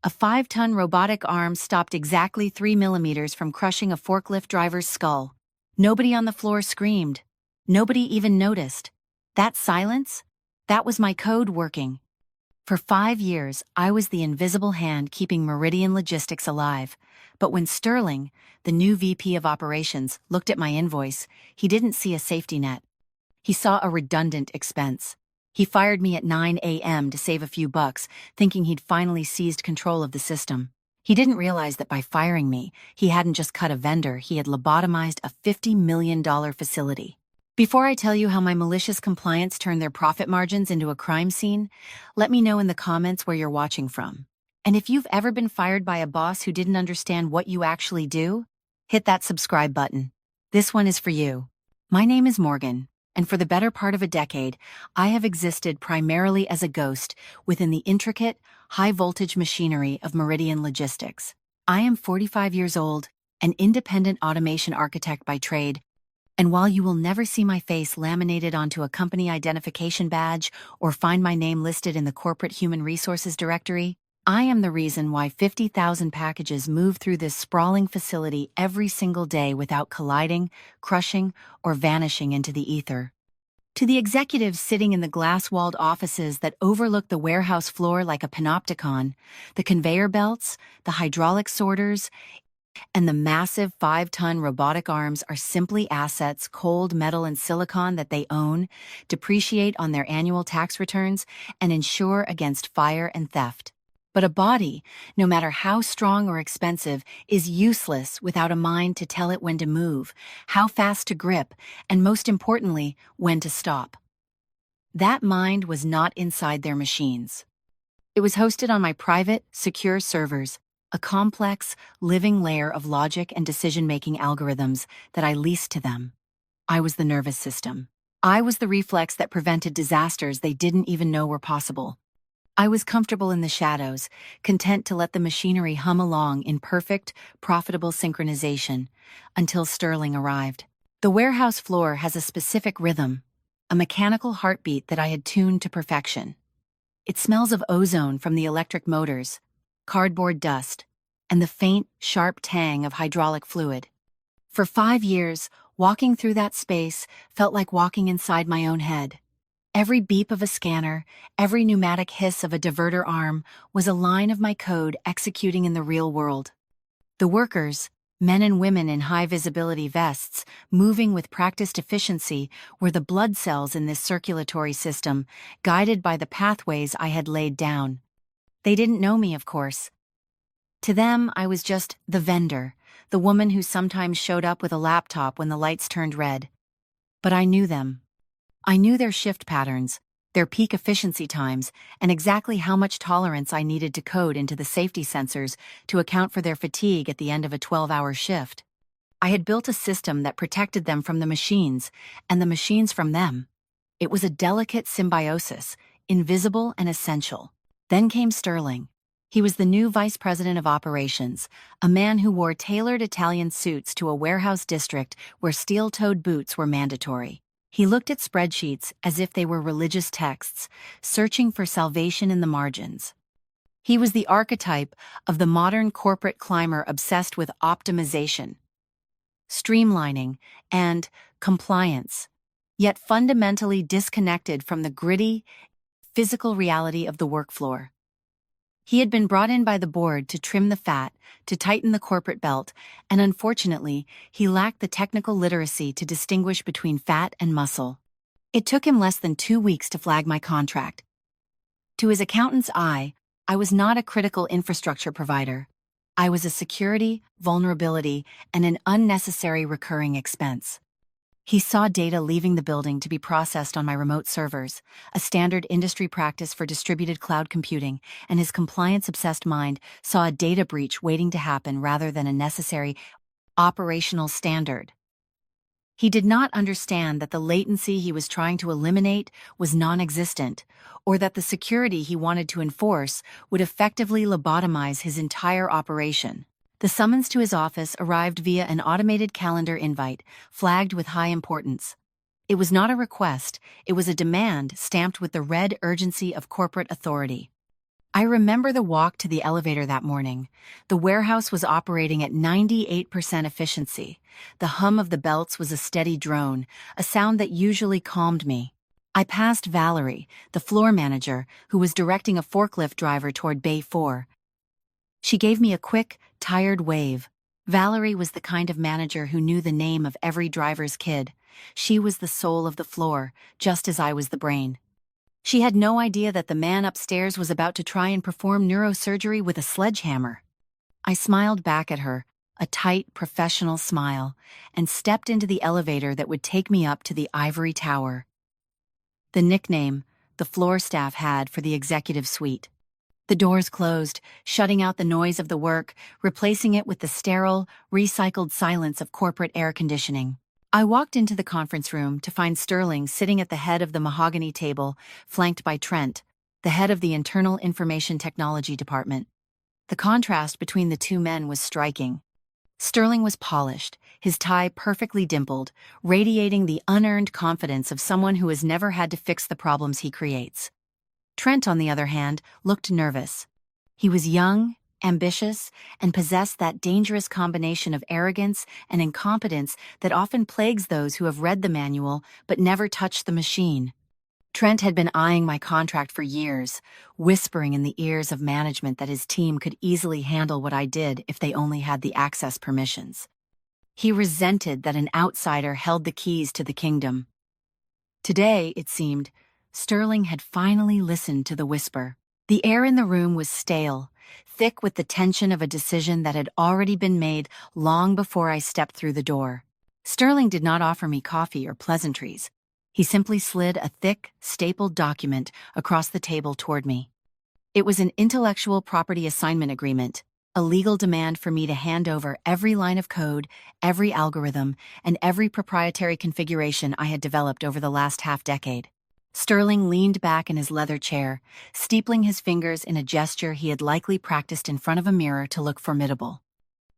A 5-ton robotic arm stopped exactly 3 millimeters from crushing a forklift driver's skull. Nobody on the floor screamed. Nobody even noticed. That silence? That was my code working. For 5 years, I was the invisible hand keeping Meridian Logistics alive. But when Sterling, the new VP of Operations, looked at my invoice, he didn't see a safety net. He saw a redundant expense. He fired me at 9 a.m. to save a few bucks, thinking he'd finally seized control of the system. He didn't realize that by firing me, he hadn't just cut a vendor, he had lobotomized a $50 million facility. Before I tell you how my malicious compliance turned their profit margins into a crime scene, let me know in the comments where you're watching from. And if you've ever been fired by a boss who didn't understand what you actually do, hit that subscribe button. This one is for you. My name is Morgan, and for the better part of a decade, I have existed primarily as a ghost within the intricate, high-voltage machinery of Meridian Logistics. I am 45 years old, an independent automation architect by trade, and while you will never see my face laminated onto a company identification badge or find my name listed in the corporate human resources directory, I am the reason why 50,000 packages move through this sprawling facility every single day without colliding, crushing, or vanishing into the ether. To the executives sitting in the glass-walled offices that overlook the warehouse floor like a panopticon, the conveyor belts, the hydraulic sorters, and the massive 5-ton robotic arms are simply assets, cold metal and silicon that they own, depreciate on their annual tax returns, and insure against fire and theft. But a body, no matter how strong or expensive, is useless without a mind to tell it when to move, how fast to grip, and most importantly, when to stop. That mind was not inside their machines. It was hosted on my private, secure servers, a complex, living layer of logic and decision-making algorithms that I leased to them. I was the nervous system. I was the reflex that prevented disasters they didn't even know were possible. I was comfortable in the shadows, content to let the machinery hum along in perfect, profitable synchronization, until Sterling arrived. The warehouse floor has a specific rhythm, a mechanical heartbeat that I had tuned to perfection. It smells of ozone from the electric motors, cardboard dust, and the faint, sharp tang of hydraulic fluid. For 5 years, walking through that space felt like walking inside my own head. Every beep of a scanner, every pneumatic hiss of a diverter arm was a line of my code executing in the real world. The workers, men and women in high-visibility vests, moving with practiced efficiency, were the blood cells in this circulatory system, guided by the pathways I had laid down. They didn't know me, of course. To them, I was just the vendor, the woman who sometimes showed up with a laptop when the lights turned red. But I knew them. I knew their shift patterns, their peak efficiency times, and exactly how much tolerance I needed to code into the safety sensors to account for their fatigue at the end of a 12-hour shift. I had built a system that protected them from the machines, and the machines from them. It was a delicate symbiosis, invisible and essential. Then came Sterling. He was the new vice president of operations, a man who wore tailored Italian suits to a warehouse district where steel-toed boots were mandatory. He looked at spreadsheets as if they were religious texts, searching for salvation in the margins. He was the archetype of the modern corporate climber obsessed with optimization, streamlining, and compliance, yet fundamentally disconnected from the gritty, physical reality of the work floor. He had been brought in by the board to trim the fat, to tighten the corporate belt, and unfortunately, he lacked the technical literacy to distinguish between fat and muscle. It took him less than 2 weeks to flag my contract. To his accountant's eye, I was not a critical infrastructure provider. I was a security, vulnerability, and an unnecessary recurring expense. He saw data leaving the building to be processed on my remote servers, a standard industry practice for distributed cloud computing, and his compliance-obsessed mind saw a data breach waiting to happen rather than a necessary operational standard. He did not understand that the latency he was trying to eliminate was non-existent, or that the security he wanted to enforce would effectively lobotomize his entire operation. The summons to his office arrived via an automated calendar invite, flagged with high importance. It was not a request, it was a demand stamped with the red urgency of corporate authority. I remember the walk to the elevator that morning. The warehouse was operating at 98% efficiency. The hum of the belts was a steady drone, a sound that usually calmed me. I passed Valerie, the floor manager, who was directing a forklift driver toward Bay 4. She gave me a quick, tired wave. Valerie was the kind of manager who knew the name of every driver's kid. She was the soul of the floor, just as I was the brain. She had no idea that the man upstairs was about to try and perform neurosurgery with a sledgehammer. I smiled back at her, a tight, professional smile, and stepped into the elevator that would take me up to the ivory tower. The nickname the floor staff had for the executive suite. The doors closed, shutting out the noise of the work, replacing it with the sterile, recycled silence of corporate air conditioning. I walked into the conference room to find Sterling sitting at the head of the mahogany table, flanked by Trent, the head of the Internal Information Technology Department. The contrast between the two men was striking. Sterling was polished, his tie perfectly dimpled, radiating the unearned confidence of someone who has never had to fix the problems he creates. Trent, on the other hand, looked nervous. He was young, ambitious, and possessed that dangerous combination of arrogance and incompetence that often plagues those who have read the manual but never touched the machine. Trent had been eyeing my contract for years, whispering in the ears of management that his team could easily handle what I did if they only had the access permissions. He resented that an outsider held the keys to the kingdom. Today, it seemed, Sterling had finally listened to the whisper. The air in the room was stale, thick with the tension of a decision that had already been made long before I stepped through the door. Sterling did not offer me coffee or pleasantries. He simply slid a thick, stapled document across the table toward me. It was an intellectual property assignment agreement, a legal demand for me to hand over every line of code, every algorithm, and every proprietary configuration I had developed over the last half-decade. Sterling leaned back in his leather chair, steepling his fingers in a gesture he had likely practiced in front of a mirror to look formidable.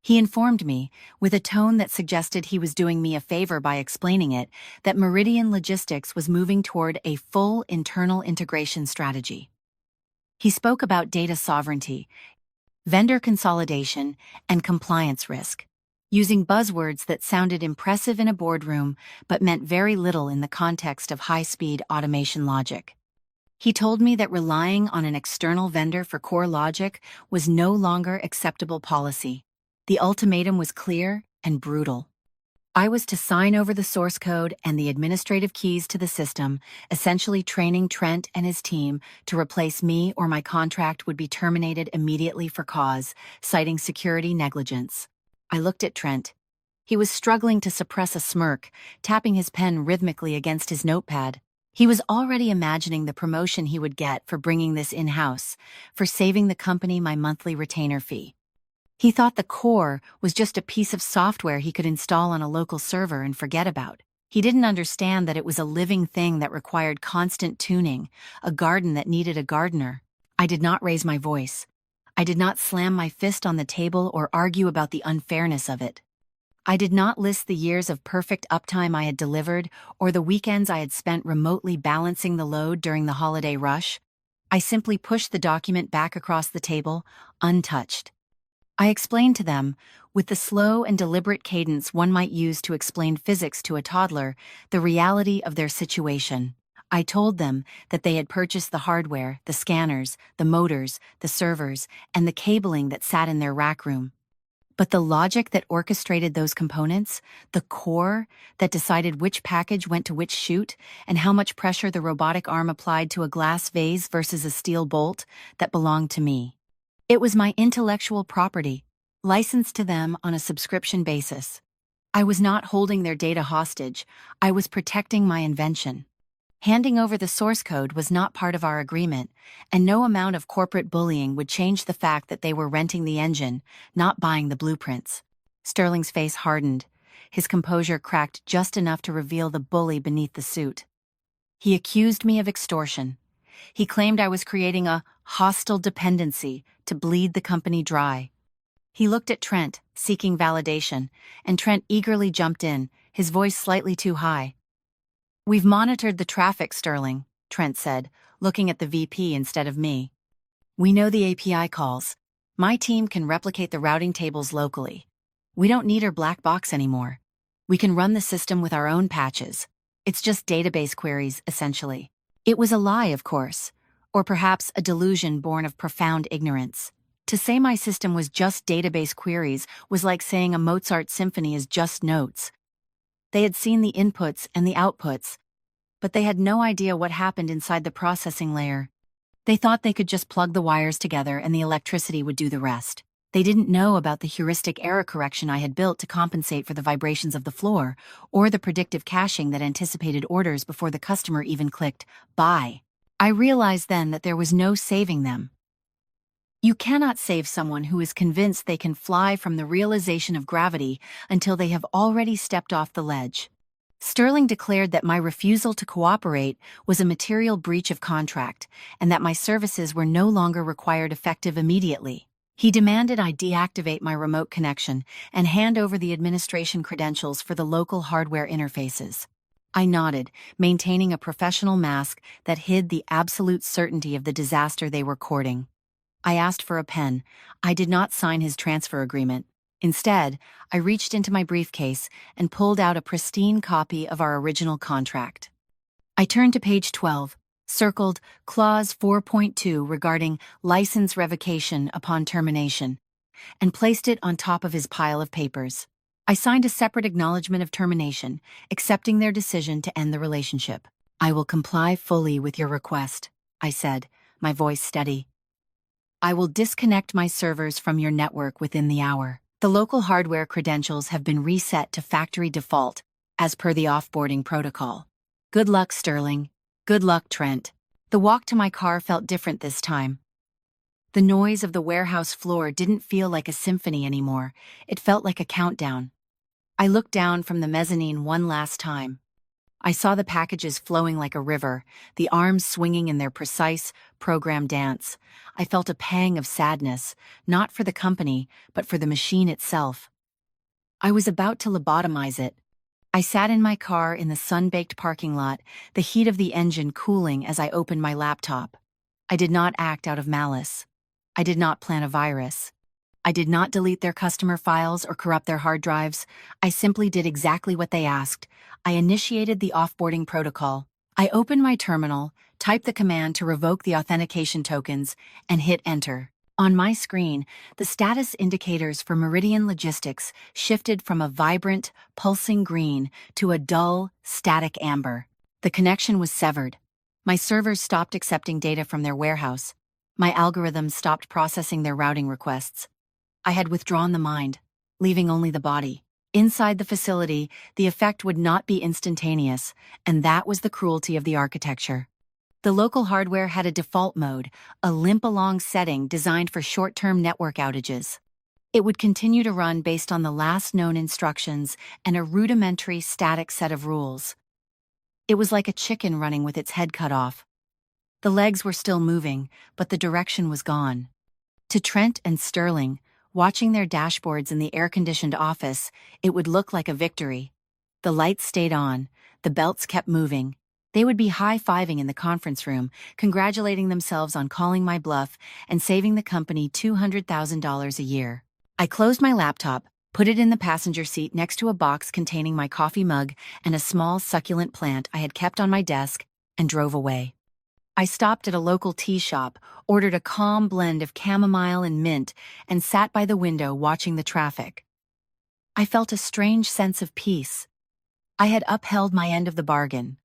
He informed me, with a tone that suggested he was doing me a favor by explaining it, that Meridian Logistics was moving toward a full internal integration strategy. He spoke about data sovereignty, vendor consolidation, and compliance risk, using buzzwords that sounded impressive in a boardroom but meant very little in the context of high-speed automation logic. He told me that relying on an external vendor for core logic was no longer acceptable policy. The ultimatum was clear and brutal. I was to sign over the source code and the administrative keys to the system, essentially training Trent and his team to replace me, or my contract would be terminated immediately for cause, citing security negligence. I looked at Trent. He was struggling to suppress a smirk, tapping his pen rhythmically against his notepad. He was already imagining the promotion he would get for bringing this in-house, for saving the company my monthly retainer fee. He thought the core was just a piece of software he could install on a local server and forget about. He didn't understand that it was a living thing that required constant tuning, a garden that needed a gardener. I did not raise my voice. I did not slam my fist on the table or argue about the unfairness of it. I did not list the years of perfect uptime I had delivered or the weekends I had spent remotely balancing the load during the holiday rush. I simply pushed the document back across the table, untouched. I explained to them, with the slow and deliberate cadence one might use to explain physics to a toddler, the reality of their situation. I told them that they had purchased the hardware, the scanners, the motors, the servers, and the cabling that sat in their rack room. But the logic that orchestrated those components, the core that decided which package went to which chute, and how much pressure the robotic arm applied to a glass vase versus a steel bolt, that belonged to me. It was my intellectual property, licensed to them on a subscription basis. I was not holding their data hostage, I was protecting my invention. Handing over the source code was not part of our agreement, and no amount of corporate bullying would change the fact that they were renting the engine, not buying the blueprints. Sterling's face hardened, his composure cracked just enough to reveal the bully beneath the suit. He accused me of extortion. He claimed I was creating a hostile dependency to bleed the company dry. He looked at Trent, seeking validation, and Trent eagerly jumped in, his voice slightly too high. "We've monitored the traffic, Sterling," Trent said, looking at the VP instead of me. We know the API calls. My team can replicate the routing tables locally. We don't need our black box anymore. We can run the system with our own patches. It's just database queries, essentially. It was a lie, of course, or perhaps a delusion born of profound ignorance. To say my system was just database queries was like saying a Mozart symphony is just notes. They had seen the inputs and the outputs, but they had no idea what happened inside the processing layer. They thought they could just plug the wires together and the electricity would do the rest. They didn't know about the heuristic error correction I had built to compensate for the vibrations of the floor, or the predictive caching that anticipated orders before the customer even clicked buy. I realized then that there was no saving them. You cannot save someone who is convinced they can fly from the realization of gravity until they have already stepped off the ledge. Sterling declared that my refusal to cooperate was a material breach of contract and that my services were no longer required effective immediately. He demanded I deactivate my remote connection and hand over the administration credentials for the local hardware interfaces. I nodded, maintaining a professional mask that hid the absolute certainty of the disaster they were courting. I asked for a pen. I did not sign his transfer agreement. Instead, I reached into my briefcase and pulled out a pristine copy of our original contract. I turned to page 12, circled Clause 4.2 regarding license revocation upon termination, and placed it on top of his pile of papers. I signed a separate acknowledgement of termination, accepting their decision to end the relationship. "I will comply fully with your request," I said, my voice steady. "I will disconnect my servers from your network within the hour. The local hardware credentials have been reset to factory default, as per the offboarding protocol. Good luck, Sterling. Good luck, Trent." The walk to my car felt different this time. The noise of the warehouse floor didn't feel like a symphony anymore. It felt like a countdown. I looked down from the mezzanine one last time. I saw the packages flowing like a river, the arms swinging in their precise, programmed dance. I felt a pang of sadness, not for the company, but for the machine itself. I was about to lobotomize it. I sat in my car in the sun-baked parking lot, the heat of the engine cooling as I opened my laptop. I did not act out of malice. I did not plan a virus. I did not delete their customer files or corrupt their hard drives. I simply did exactly what they asked. I initiated the offboarding protocol. I opened my terminal, typed the command to revoke the authentication tokens, and hit enter. On my screen, the status indicators for Meridian Logistics shifted from a vibrant, pulsing green to a dull, static amber. The connection was severed. My servers stopped accepting data from their warehouse. My algorithms stopped processing their routing requests. I had withdrawn the mind, leaving only the body. Inside the facility, the effect would not be instantaneous, and that was the cruelty of the architecture. The local hardware had a default mode, a limp-along setting designed for short-term network outages. It would continue to run based on the last known instructions and a rudimentary static set of rules. It was like a chicken running with its head cut off. The legs were still moving, but the direction was gone. To Trent and Sterling, watching their dashboards in the air-conditioned office, it would look like a victory. The lights stayed on, the belts kept moving. They would be high-fiving in the conference room, congratulating themselves on calling my bluff and saving the company $200,000 a year. I closed my laptop, put it in the passenger seat next to a box containing my coffee mug and a small succulent plant I had kept on my desk, and drove away. I stopped at a local tea shop, ordered a calm blend of chamomile and mint, and sat by the window watching the traffic. I felt a strange sense of peace. I had upheld my end of the bargain.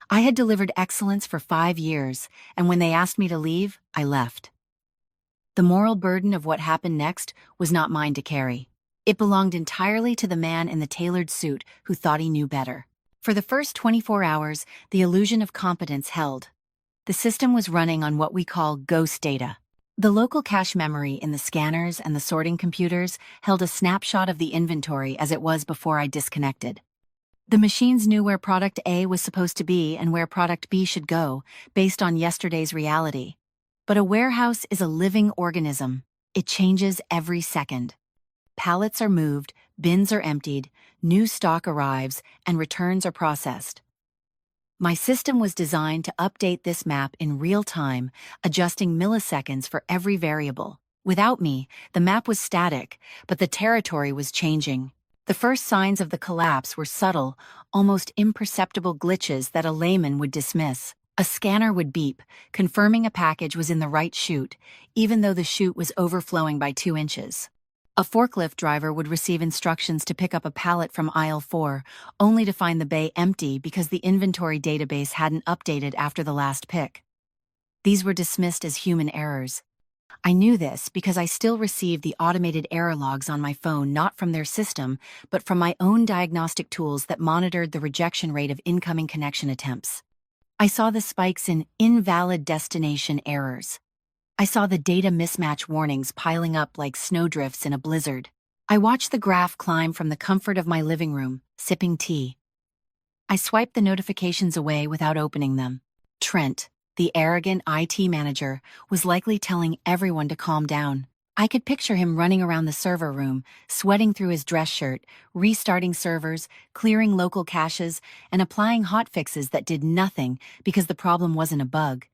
I had delivered excellence for 5 years, and when they asked me to leave, I left. The moral burden of what happened next was not mine to carry. It belonged entirely to the man in the tailored suit who thought he knew better. For the first 24 hours, the illusion of competence held. The system was running on what we call ghost data. The local cache memory in the scanners and the sorting computers held a snapshot of the inventory as it was before I disconnected. The machines knew where product A was supposed to be and where product B should go, based on yesterday's reality. But a warehouse is a living organism. It changes every second. Pallets are moved, bins are emptied, new stock arrives, and returns are processed. My system was designed to update this map in real time, adjusting milliseconds for every variable. Without me, the map was static, but the territory was changing. The first signs of the collapse were subtle, almost imperceptible glitches that a layman would dismiss. A scanner would beep, confirming a package was in the right chute, even though the chute was overflowing by 2 inches. A forklift driver would receive instructions to pick up a pallet from aisle 4, only to find the bay empty because the inventory database hadn't updated after the last pick. These were dismissed as human errors. I knew this because I still received the automated error logs on my phone, not from their system, but from my own diagnostic tools that monitored the rejection rate of incoming connection attempts. I saw the spikes in invalid destination errors. I saw the data mismatch warnings piling up like snowdrifts in a blizzard. I watched the graph climb from the comfort of my living room, sipping tea. I swiped the notifications away without opening them. Trent, the arrogant IT manager, was likely telling everyone to calm down. I could picture him running around the server room, sweating through his dress shirt, restarting servers, clearing local caches, and applying hotfixes that did nothing because the problem wasn't a bug.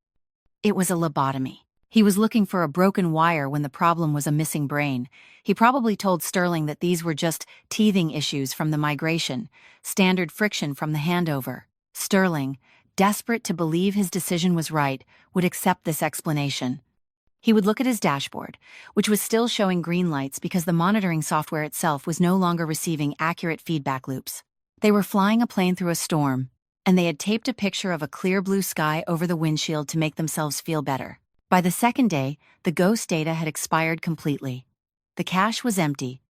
It was a lobotomy. He was looking for a broken wire when the problem was a missing brain. He probably told Sterling that these were just teething issues from the migration, standard friction from the handover. Sterling, desperate to believe his decision was right, would accept this explanation. He would look at his dashboard, which was still showing green lights because the monitoring software itself was no longer receiving accurate feedback loops. They were flying a plane through a storm, and they had taped a picture of a clear blue sky over the windshield to make themselves feel better. By the second day, the ghost data had expired completely. The cache was empty.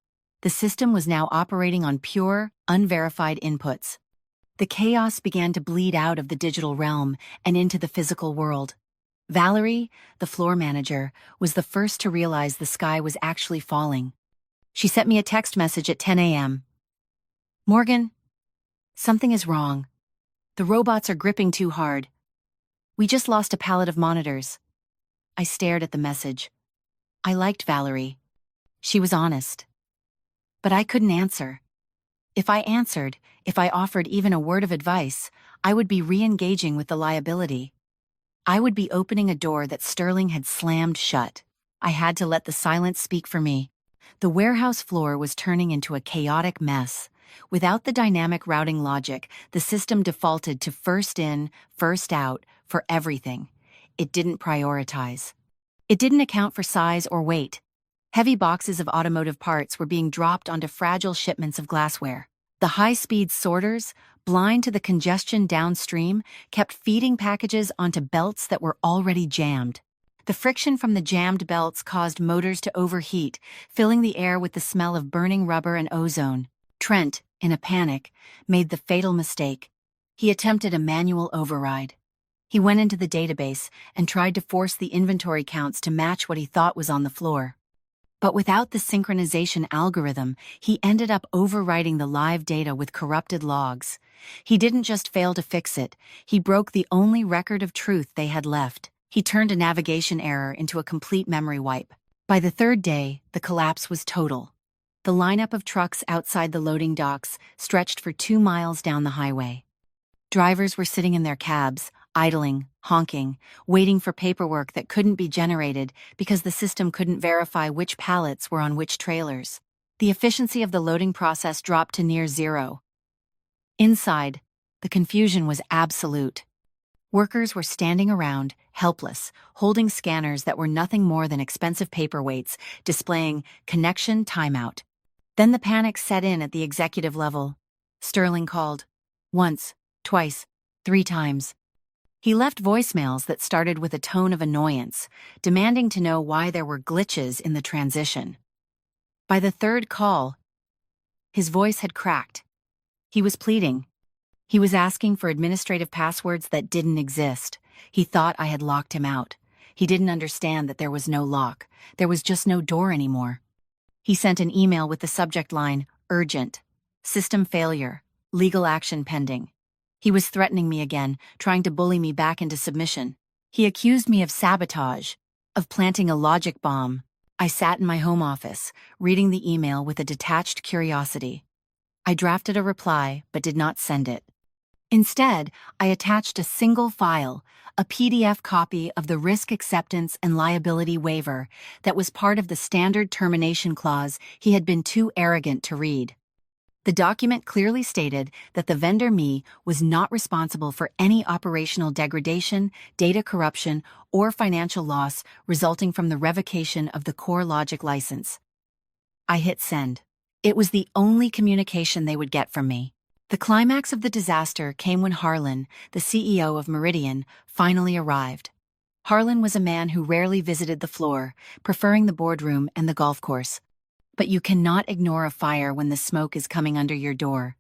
The system was now operating on pure, unverified inputs. The chaos began to bleed out of the digital realm and into the physical world. Valerie, the floor manager, was the first to realize the sky was actually falling. She sent me a text message at 10 a.m. "Morgan, something is wrong. The robots are gripping too hard. We just lost a pallet of monitors." I stared at the message. I liked Valerie. She was honest. But I couldn't answer. If I answered, if I offered even a word of advice, I would be re-engaging with the liability. I would be opening a door that Sterling had slammed shut. I had to let the silence speak for me. The warehouse floor was turning into a chaotic mess. Without the dynamic routing logic, the system defaulted to first in, first out for everything. It didn't prioritize. It didn't account for size or weight. Heavy boxes of automotive parts were being dropped onto fragile shipments of glassware. The high-speed sorters, blind to the congestion downstream, kept feeding packages onto belts that were already jammed. The friction from the jammed belts caused motors to overheat, filling the air with the smell of burning rubber and ozone. Trent, in a panic, made the fatal mistake. He attempted a manual override. He went into the database and tried to force the inventory counts to match what he thought was on the floor. But without the synchronization algorithm, he ended up overwriting the live data with corrupted logs. He didn't just fail to fix it, he broke the only record of truth they had left. He turned a navigation error into a complete memory wipe. By the third day, the collapse was total. The lineup of trucks outside the loading docks stretched for 2 miles down the highway. Drivers were sitting in their cabs, idling, honking, waiting for paperwork that couldn't be generated because the system couldn't verify which pallets were on which trailers. The efficiency of the loading process dropped to near zero. Inside, the confusion was absolute. Workers were standing around, helpless, holding scanners that were nothing more than expensive paperweights, displaying "connection timeout." Then the panic set in at the executive level. Sterling called. Once, twice, 3 times. He left voicemails that started with a tone of annoyance, demanding to know why there were glitches in the transition. By the third call, his voice had cracked. He was pleading. He was asking for administrative passwords that didn't exist. He thought I had locked him out. He didn't understand that there was no lock. There was just no door anymore. He sent an email with the subject line, "Urgent. System failure. Legal action pending." He was threatening me again, trying to bully me back into submission. He accused me of sabotage, of planting a logic bomb. I sat in my home office, reading the email with a detached curiosity. I drafted a reply, but did not send it. Instead, I attached a single file, a PDF copy of the risk acceptance and liability waiver that was part of the standard termination clause he had been too arrogant to read. The document clearly stated that the vendor me was not responsible for any operational degradation, data corruption, or financial loss resulting from the revocation of the core logic license. I hit send. It was the only communication they would get from me. The climax of the disaster came when Harlan, the CEO of Meridian, finally arrived. Harlan was a man who rarely visited the floor, preferring the boardroom and the golf course. But you cannot ignore a fire when the smoke is coming under your door.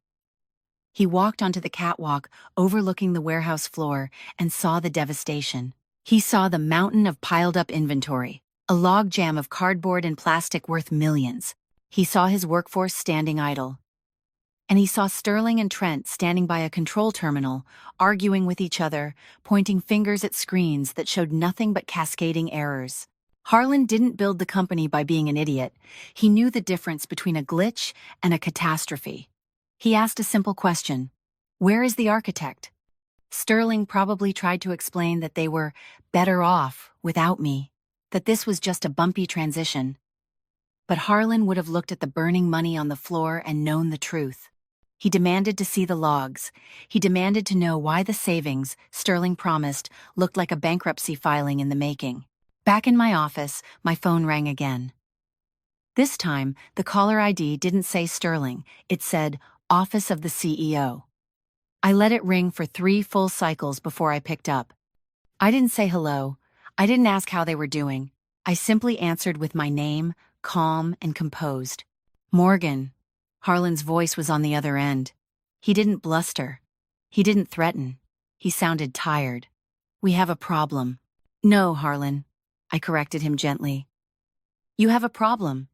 He walked onto the catwalk overlooking the warehouse floor and saw the devastation. He saw the mountain of piled-up inventory, a logjam of cardboard and plastic worth millions. He saw his workforce standing idle. And he saw Sterling and Trent standing by a control terminal, arguing with each other, pointing fingers at screens that showed nothing but cascading errors. Harlan didn't build the company by being an idiot. He knew the difference between a glitch and a catastrophe. He asked a simple question: where is the architect? Sterling probably tried to explain that they were better off without me, that this was just a bumpy transition. But Harlan would have looked at the burning money on the floor and known the truth. He demanded to see the logs. He demanded to know why the savings Sterling promised looked like a bankruptcy filing in the making. Back in my office, my phone rang again. This time, the caller ID didn't say Sterling, it said Office of the CEO. I let it ring for 3 full cycles before I picked up. I didn't say hello. I didn't ask how they were doing. I simply answered with my name, calm and composed. Morgan. Harlan's voice was on the other end. He didn't bluster. He didn't threaten. He sounded tired. We have a problem. No, Harlan. I corrected him gently. You have a problem.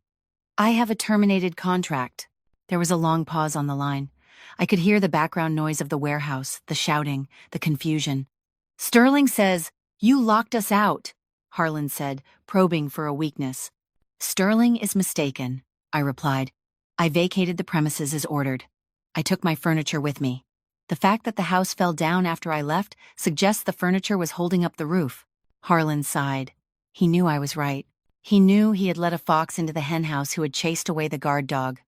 I have a terminated contract. There was a long pause on the line. I could hear the background noise of the warehouse, the shouting, the confusion. Sterling says, you locked us out, Harlan said, probing for a weakness. Sterling is mistaken, I replied. I vacated the premises as ordered. I took my furniture with me. The fact that the house fell down after I left suggests the furniture was holding up the roof. Harlan sighed. He knew I was right. He knew he had let a fox into the henhouse who had chased away the guard dog.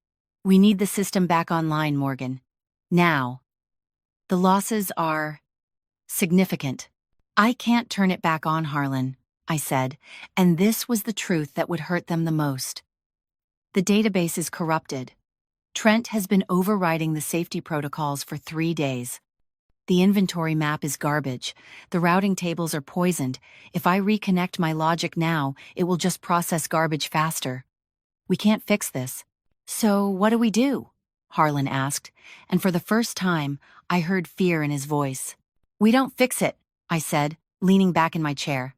We need the system back online, Morgan. Now. The losses are significant. I can't turn it back on, Harlan, I said, and this was the truth that would hurt them the most. The database is corrupted. Trent has been overriding the safety protocols for 3 days. The inventory map is garbage. The routing tables are poisoned. If I reconnect my logic now, it will just process garbage faster. We can't fix this. So what do we do? Harlan asked, and for the first time, I heard fear in his voice. We don't fix it, I said, leaning back in my chair.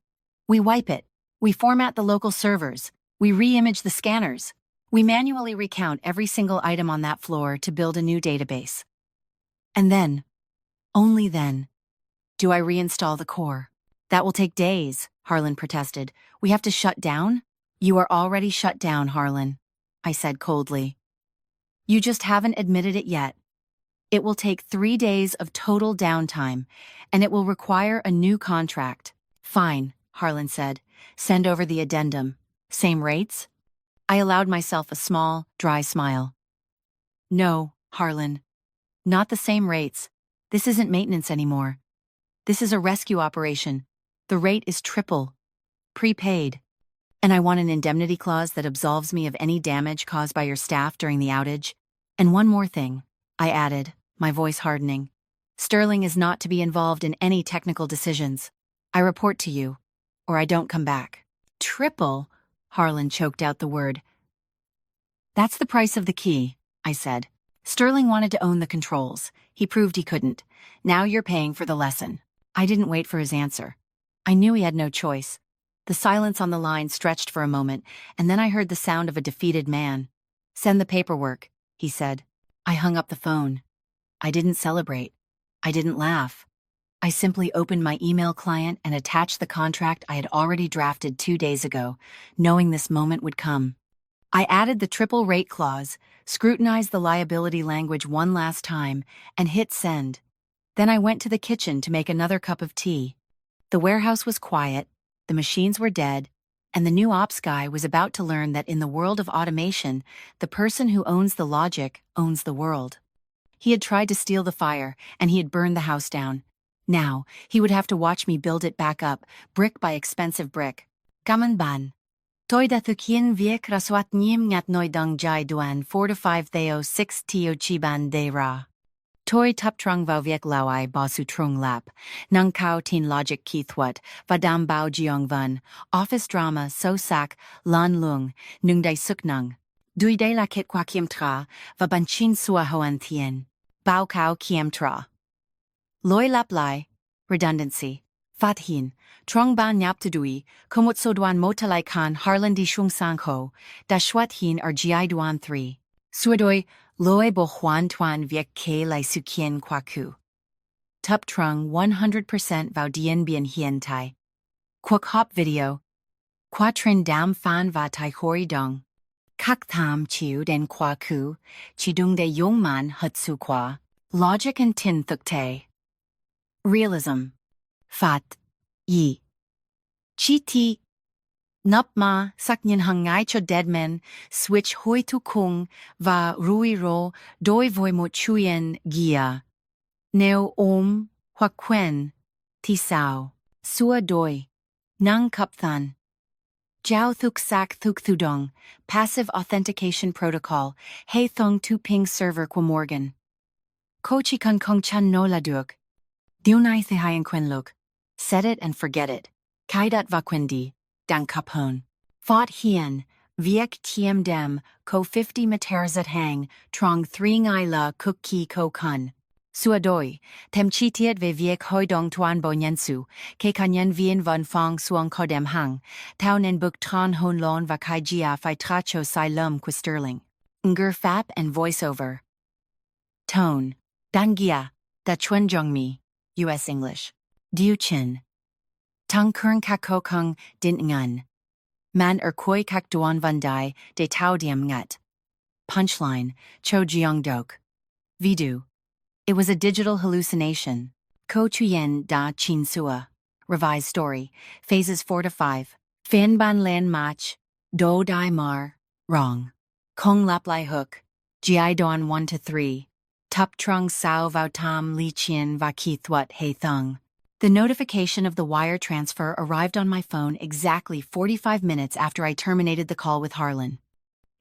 We wipe it. We format the local servers. We re-image the scanners. We manually recount every single item on that floor to build a new database. And then, only then, do I reinstall the core. That will take days, Harlan protested. We have to shut down? You are already shut down, Harlan, I said coldly. You just haven't admitted it yet. It will take 3 days of total downtime, and it will require a new contract. Fine, Harlan said. Send over the addendum. Same rates? I allowed myself a small, dry smile. No, Harlan. Not the same rates. This isn't maintenance anymore. This is a rescue operation. The rate is triple. Prepaid. And I want an indemnity clause that absolves me of any damage caused by your staff during the outage. And one more thing, I added, my voice hardening. Sterling is not to be involved in any technical decisions. I report to you, or I don't come back. Triple? Harlan choked out the word. That's the price of the key, I said. Sterling wanted to own the controls. He proved he couldn't. Now you're paying for the lesson. I didn't wait for his answer. I knew he had no choice. The silence on the line stretched for a moment, and then I heard the sound of a defeated man. Send the paperwork, he said. I hung up the phone. I didn't celebrate. I didn't laugh. I simply opened my email client and attached the contract I had already drafted 2 days ago, knowing this moment would come. I added the triple rate clause, scrutinized the liability language one last time, and hit send. Then I went to the kitchen to make another cup of tea. The warehouse was quiet, the machines were dead, and the new ops guy was about to learn that in the world of automation, the person who owns the logic owns the world. He had tried to steal the fire, and he had burned the house down. Now, he would have to watch me build it back up, brick by expensive brick. Kaman ban. Toi da thukien viek raswat nyim ngat noi dung jai duan 4 to 5 theo 6 tio chiban de ra. Toi tup trung vau viek lauai basu trung lap, nung kao tin logic ki thwat, vadam bao jiong van, office drama so sak, lan lung, nung dai suk nung. Dui de la kit kwa kiem tra, va banchin sua hoan thien. Bao kao kiem tra. Loi lap lai, redundancy. Fat hin, trong ban nyap tudui, kumut so duan motalai kan harlan di shung sang ho, da shwat hin ar gi duan 3. Suadoi, loi bo huan tuan viek ke lai su kien kwa ku. Tup trung 100% vau dien bien hien tai. Quoc hop video. Qua trin dam fan va tai hori dong. Kak tham chiu den kwa ku, chidung de yong man hut su kwa. Logic and tin thuk te. Realism. Fat. Yi. Chi ti. Nup ma sak nyen hung ngai cho dead men, switch hoi tu kung, va rui ro, doi voi mo chuyen gia. Neo om, hua quen, ti sao, sua doi. Nang cup than. Jiao thuk sak thuk thudong, passive authentication protocol, hei thong tu ping server kwa morgan. Ko chi kung kong chan no la duok. Diunai the hayan quen luk. Set it and forget it. Kaidat va quendi, dang kapon. Fought hien, viek tiem dem, ko 50 materzat hang, trong 3 ngai la kuk ki ko kun. Suadoi, tem chitiet ve viek hoi dong tuan bo nyensu, ke kanyen vien van fong suang kodem hang, tau nen buk tron hon lon va kai jia fi tracho sai lum qui sterling. Ngur fap and voiceover. Tone. Dangia, da chuen jong mi, U.S. English. Diu chin. Tung kern kako kung din ngun. Man koi kak duan van dai de tau diem ngat. Punchline, cho jiong dok. Vidu. It was a digital hallucination. Ko chuyen da chin sua. Revised story, phases 4 to 5. Fin ban len mach, do dai mar, wrong. Kong lap lai hook, gi don 1 to 3. Tup trung sao vau tam li chien va ki thwat hei thung. The notification of the wire transfer arrived on my phone exactly 45 minutes after I terminated the call with Harlan.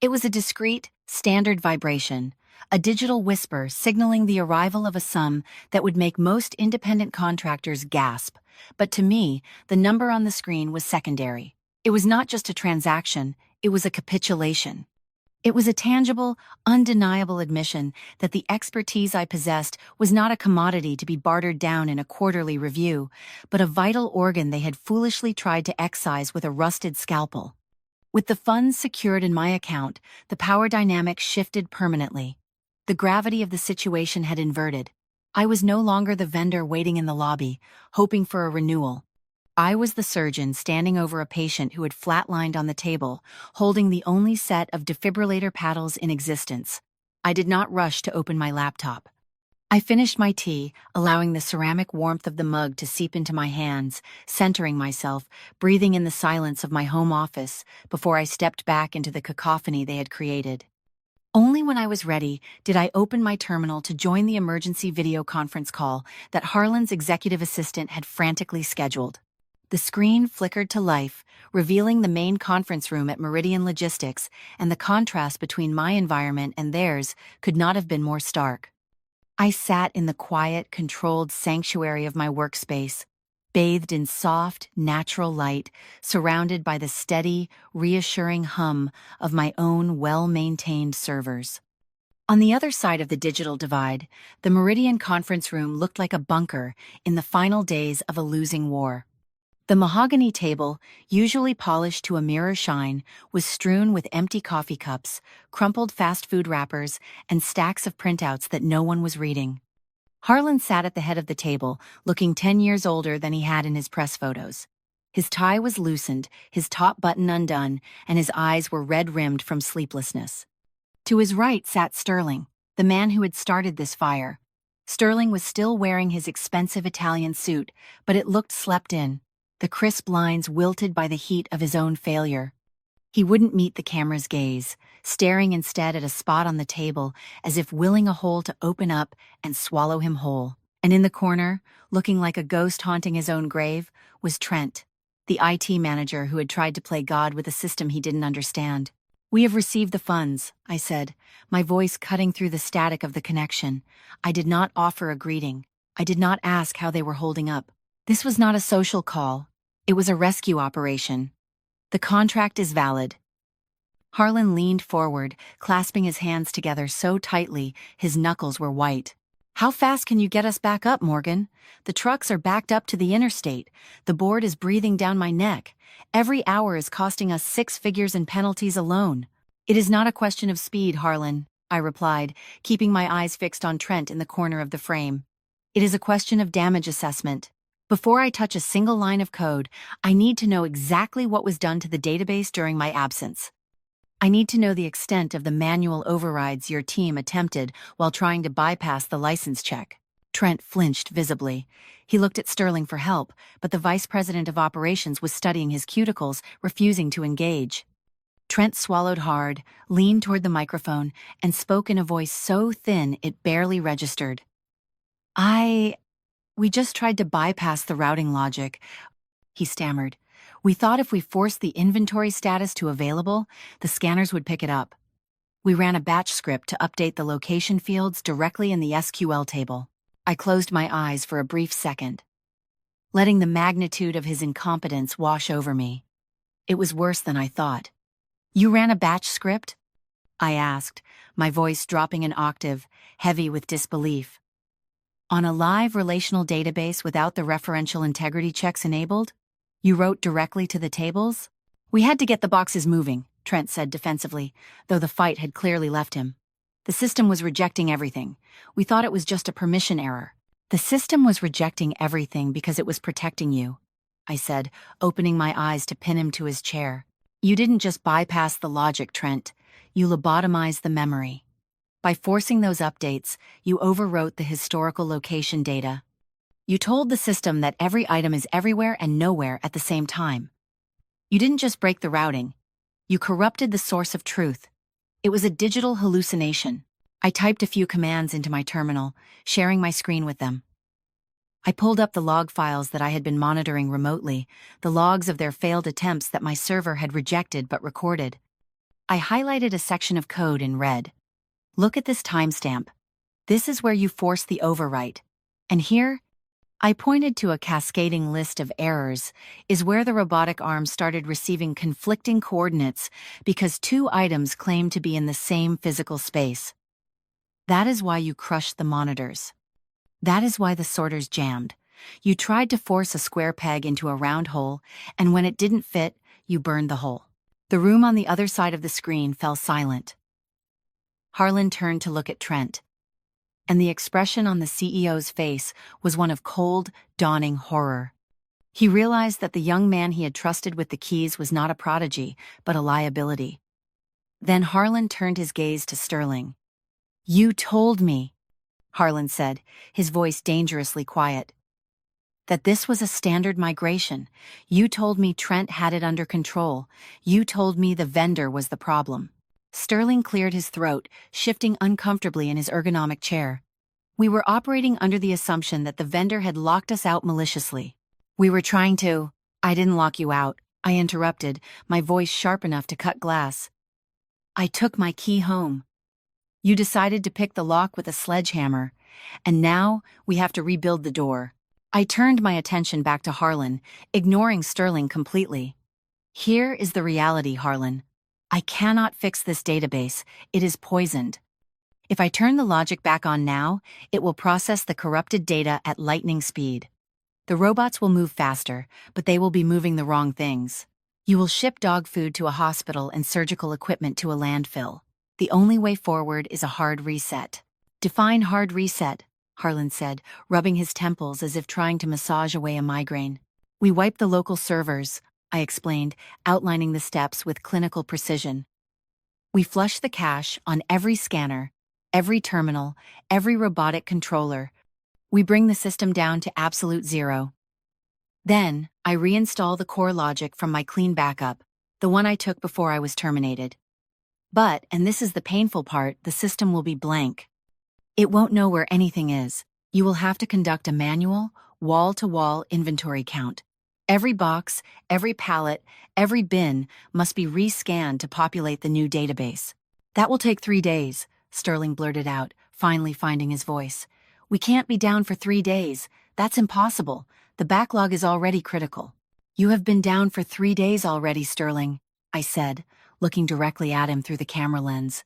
It was a discreet, standard vibration, a digital whisper signaling the arrival of a sum that would make most independent contractors gasp, but to me, the number on the screen was secondary. It was not just a transaction, it was a capitulation. It was a tangible, undeniable admission that the expertise I possessed was not a commodity to be bartered down in a quarterly review, but a vital organ they had foolishly tried to excise with a rusted scalpel. With the funds secured in my account, the power dynamic shifted permanently. The gravity of the situation had inverted. I was no longer the vendor waiting in the lobby, hoping for a renewal. I was the surgeon standing over a patient who had flatlined on the table, holding the only set of defibrillator paddles in existence. I did not rush to open my laptop. I finished my tea, allowing the ceramic warmth of the mug to seep into my hands, centering myself, breathing in the silence of my home office before I stepped back into the cacophony they had created. Only when I was ready did I open my terminal to join the emergency video conference call that Harlan's executive assistant had frantically scheduled. The screen flickered to life, revealing the main conference room at Meridian Logistics, and the contrast between my environment and theirs could not have been more stark. I sat in the quiet, controlled sanctuary of my workspace, bathed in soft, natural light, surrounded by the steady, reassuring hum of my own well-maintained servers. On the other side of the digital divide, the Meridian conference room looked like a bunker in the final days of a losing war. The mahogany table, usually polished to a mirror shine, was strewn with empty coffee cups, crumpled fast food wrappers, and stacks of printouts that no one was reading. Harlan sat at the head of the table, looking 10 years older than he had in his press photos. His tie was loosened, his top button undone, and his eyes were red-rimmed from sleeplessness. To his right sat Sterling, the man who had started this fire. Sterling was still wearing his expensive Italian suit, but it looked slept in, the crisp lines wilted by the heat of his own failure. He wouldn't meet the camera's gaze, staring instead at a spot on the table as if willing a hole to open up and swallow him whole. And in the corner, looking like a ghost haunting his own grave, was Trent, the IT manager who had tried to play God with a system he didn't understand. "We have received the funds," I said, my voice cutting through the static of the connection. I did not offer a greeting. I did not ask how they were holding up. This was not a social call. It was a rescue operation. "The contract is valid." Harlan leaned forward, clasping his hands together so tightly his knuckles were white. "How fast can you get us back up, Morgan? The trucks are backed up to the interstate. The board is breathing down my neck. Every hour is costing us 6 figures in penalties alone." "It is not a question of speed, Harlan," I replied, keeping my eyes fixed on Trent in the corner of the frame. "It is a question of damage assessment. Before I touch a single line of code, I need to know exactly what was done to the database during my absence. I need to know the extent of the manual overrides your team attempted while trying to bypass the license check." Trent flinched visibly. He looked at Sterling for help, but the vice president of operations was studying his cuticles, refusing to engage. Trent swallowed hard, leaned toward the microphone, and spoke in a voice so thin it barely registered. We just tried to bypass the routing logic," he stammered. "We thought if we forced the inventory status to available, the scanners would pick it up. We ran a batch script to update the location fields directly in the SQL table." I closed my eyes for a brief second, letting the magnitude of his incompetence wash over me. It was worse than I thought. "You ran a batch script?" I asked, my voice dropping an octave, heavy with disbelief. "On a live relational database without the referential integrity checks enabled? You wrote directly to the tables?" "We had to get the boxes moving," Trent said defensively, though the fight had clearly left him. "The system was rejecting everything. We thought it was just a permission error." "The system was rejecting everything because it was protecting you," I said, opening my eyes to pin him to his chair. "You didn't just bypass the logic, Trent. You lobotomized the memory. By forcing those updates, you overwrote the historical location data. You told the system that every item is everywhere and nowhere at the same time. You didn't just break the routing. You corrupted the source of truth. It was a digital hallucination." I typed a few commands into my terminal, sharing my screen with them. I pulled up the log files that I had been monitoring remotely, the logs of their failed attempts that my server had rejected but recorded. I highlighted a section of code in red. "Look at this timestamp. This is where you forced the overwrite. And here," I pointed to a cascading list of errors, "is where the robotic arm started receiving conflicting coordinates because 2 items claimed to be in the same physical space. That is why you crushed the monitors. That is why the sorters jammed. You tried to force a square peg into a round hole, and when it didn't fit, you burned the hole." The room on the other side of the screen fell silent. Harlan turned to look at Trent, and the expression on the CEO's face was one of cold, dawning horror. He realized that the young man he had trusted with the keys was not a prodigy, but a liability. Then Harlan turned his gaze to Sterling. "You told me," Harlan said, his voice dangerously quiet, "that this was a standard migration. You told me Trent had it under control. You told me the vendor was the problem." Sterling cleared his throat, shifting uncomfortably in his ergonomic chair. "We were operating under the assumption that the vendor had locked us out maliciously. We were trying to—" "I didn't lock you out," I interrupted, my voice sharp enough to cut glass. "I took my key home. You decided to pick the lock with a sledgehammer, and now we have to rebuild the door." I turned my attention back to Harlan, ignoring Sterling completely. "Here is the reality, Harlan. I cannot fix this database. It is poisoned. If I turn the logic back on now, it will process the corrupted data at lightning speed. The robots will move faster, but they will be moving the wrong things. You will ship dog food to a hospital and surgical equipment to a landfill. The only way forward is a hard reset." "Define hard reset," Harlan said, rubbing his temples as if trying to massage away a migraine. "We wipe the local servers," I explained, outlining the steps with clinical precision. "We flush the cache on every scanner, every terminal, every robotic controller, We bring the system down to absolute zero. Then, I reinstall the core logic from my clean backup, the one I took before I was terminated. But, and this is the painful part, the system will be blank. It won't know where anything is. You will have to conduct a manual, wall-to-wall inventory count. Every box, every pallet, every bin must be rescanned to populate the new database. That will take 3 days, Sterling blurted out, finally finding his voice. We can't be down for 3 days. That's impossible. The backlog is already critical. You have been down for 3 days already, Sterling, I said, looking directly at him through the camera lens.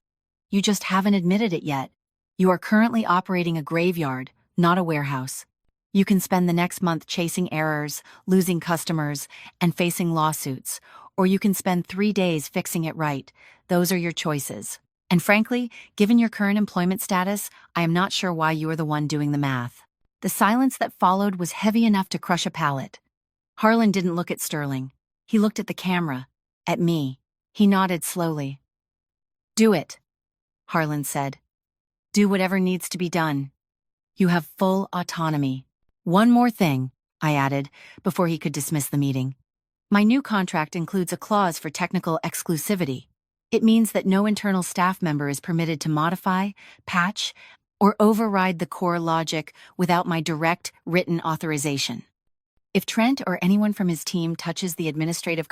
You just haven't admitted it yet. You are currently operating a graveyard, not a warehouse. You can spend the next month chasing errors, losing customers, and facing lawsuits, or you can spend 3 days fixing it right. Those are your choices. And frankly, given your current employment status, I am not sure why you are the one doing the math. The silence that followed was heavy enough to crush a pallet. Harlan didn't look at Sterling. He looked at the camera, at me. He nodded slowly. Do it, Harlan said. Do whatever needs to be done. You have full autonomy. One more thing, I added, before he could dismiss the meeting. My new contract includes a clause for technical exclusivity. It means that no internal staff member is permitted to modify, patch, or override the core logic without my direct written authorization. If Trent or anyone from his team touches the administrative